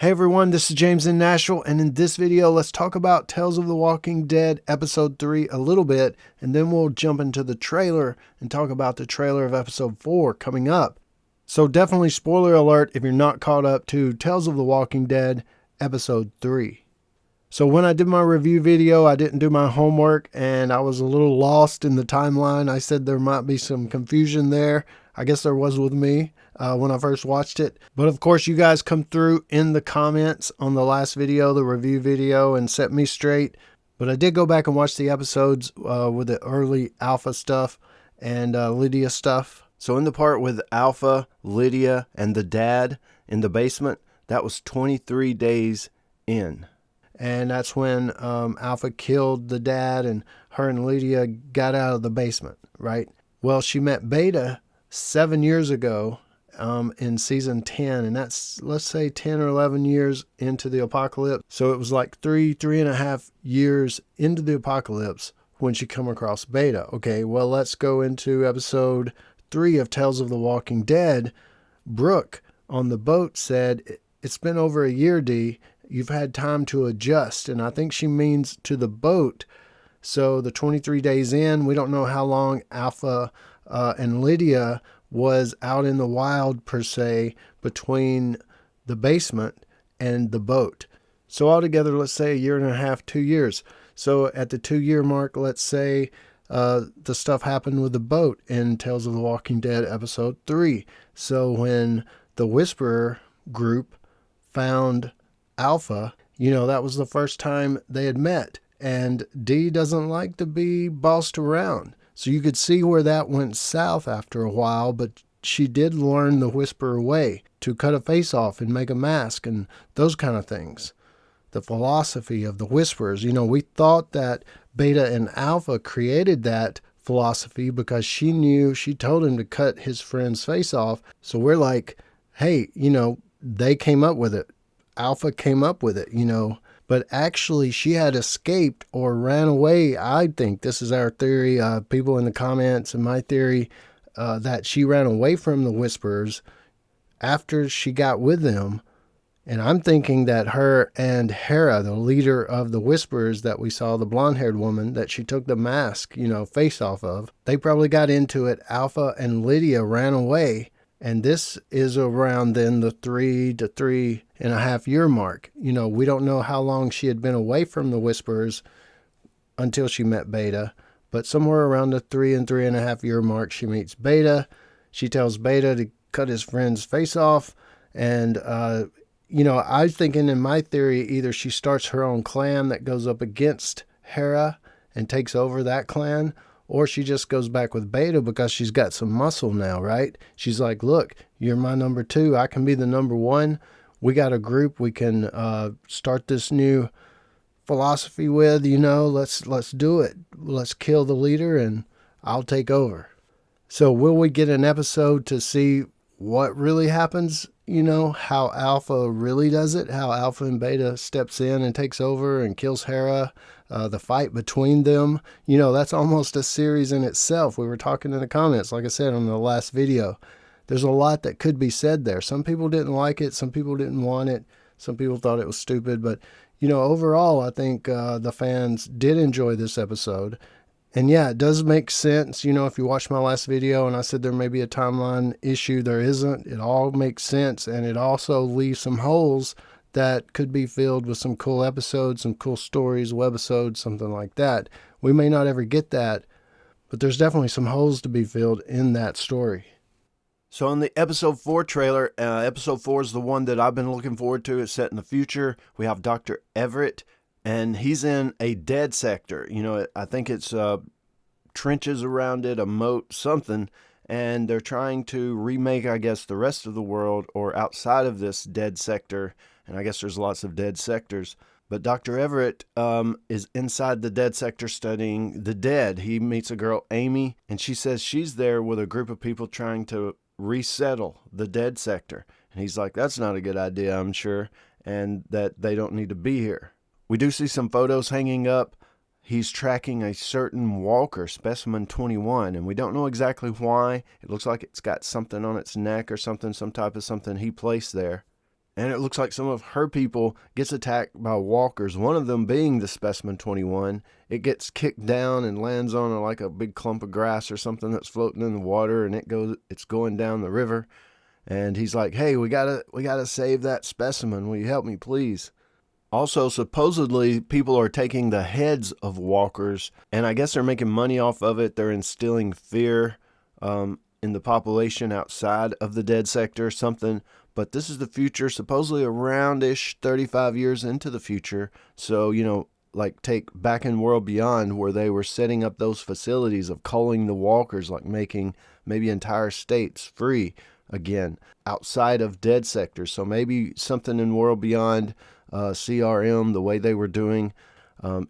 Hey everyone, this is James in Nashville, and in this video, let's talk about Tales of the Walking Dead Episode 3 a little bit, and then we'll jump into the trailer and talk about the trailer of Episode 4 coming up. So definitely spoiler alert if you're not caught up to Tales of the Walking Dead Episode 3. So when I did my review video, I didn't do my homework, and I was a little lost in the timeline. I said there might be some confusion there. I guess there was with me when I first watched it. But of course, you guys come through in the comments on the last video, the review video, and set me straight. But I did go back and watch the episodes with the early Alpha stuff and Lydia stuff. So in the part with Alpha, Lydia, and the dad in the basement, that was 23 days in. And that's when Alpha killed the dad and her and Lydia got out of the basement, right? Well, she met Beta 7 years ago in season 10, and that's, let's say, 10 or 11 years into the apocalypse. So it was like three and a half years into the apocalypse when she come across Beta. Okay, well, let's go into episode 3 of Tales of the Walking Dead. Brooke on the boat said, "It's been over a year, D. You've had time to adjust." And I think she means to the boat. So the 23 days in, we don't know how long Alpha and Lydia was out in the wild, per se, between the basement and the boat. So altogether, let's say a year and a half, 2 years. So at the 2-year mark, let's say the stuff happened with the boat in Tales of the Walking Dead episode 3. So when the Whisperer group found Alpha, that was the first time they had met. And Dee doesn't like to be bossed around. So you could see where that went south after a while, but she did learn the Whisperer way, to cut a face off and make a mask and those kind of things. The philosophy of the Whisperers. We thought that Beta and Alpha created that philosophy because she told him to cut his friend's face off. So we're like, hey, they came up with it. Alpha came up with it, But actually, she had escaped or ran away. I think this is our theory. People in the comments, and my theory, that she ran away from the Whisperers after she got with them. And I'm thinking that her and Hera, the leader of the Whisperers that we saw, the blonde-haired woman that she took the mask, face off of, they probably got into it. Alpha and Lydia ran away. And this is around then the 3 to 3.5 year mark. We don't know how long she had been away from the Whisperers until she met Beta. But somewhere around the 3 and 3.5 year mark, she meets Beta. She tells Beta to cut his friend's face off. And, I'm thinking in my theory, either she starts her own clan that goes up against Hera and takes over that clan, or she just goes back with Beta because she's got some muscle now, right? She's like, look, you're my number 2. I can be the number 1. We got a group we can start this new philosophy with, let's do it. Let's kill the leader and I'll take over. So will we get an episode to see what really happens? How Alpha really does it? How Alpha and Beta steps in and takes over and kills Hera? The fight between them, that's almost a series in itself. We were talking in the comments, like I said on the last video. There's a lot that could be said there. Some people didn't like it. Some people didn't want it. Some people thought it was stupid. But, overall, I think the fans did enjoy this episode. And yeah, it does make sense. If you watch my last video and I said there may be a timeline issue, there isn't. It all makes sense. And it also leaves some holes that could be filled with some cool episodes, some cool stories, webisodes, something like that. We may not ever get that, but there's definitely some holes to be filled in that story. So in the episode 4 trailer, episode 4 is the one that I've been looking forward to. It's set in the future. We have Dr. Everett, and he's in a dead sector. I think it's trenches around it, a moat, something. And they're trying to remake, I guess, the rest of the world or outside of this dead sector. And I guess there's lots of dead sectors. But Dr. Everett is inside the dead sector studying the dead. He meets a girl, Amy, and she says she's there with a group of people trying to resettle the dead sector. And he's like, that's not a good idea, I'm sure, and that they don't need to be here. We do see some photos hanging up. He's tracking a certain walker, Specimen 21, and we don't know exactly why. It looks like it's got something on its neck or something, some type of something he placed there. And it looks like some of her people gets attacked by walkers, one of them being the Specimen 21. It gets kicked down and lands on like a big clump of grass or something that's floating in the water, and it's going down the river. And he's like, hey, we gotta save that specimen. Will you help me, please? Also, supposedly, people are taking the heads of walkers, and I guess they're making money off of it. They're instilling fear in the population outside of the dead sector, something. But this is the future, supposedly around-ish 35 years into the future. So, like take Back in World Beyond, where they were setting up those facilities of culling the walkers, like making maybe entire states free again outside of dead sectors. So maybe something in World Beyond, CRM, the way they were doing.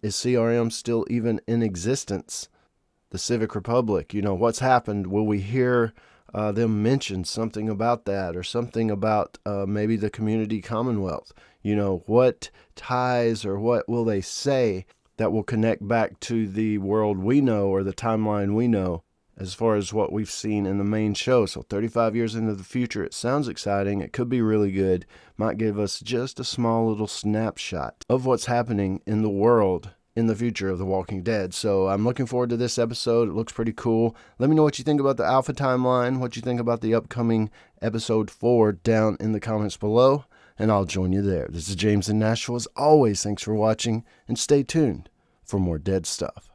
Is CRM still even in existence? The Civic Republic, what's happened? Will we hear them mention something about that, or something about maybe the Community Commonwealth? What ties or what will they say that will connect back to the world we know, or the timeline we know, as far as what we've seen in the main show? So 35 years into the future, it sounds exciting. It could be really good. Might give us just a small little snapshot of what's happening in the world in the future of The Walking Dead. So I'm looking forward to this episode. It looks pretty cool. Let me know what you think about the Alpha timeline, what you think about the upcoming episode 4 down in the comments below, and I'll join you there. This is James in Nashville. As always, thanks for watching, and stay tuned for more dead stuff.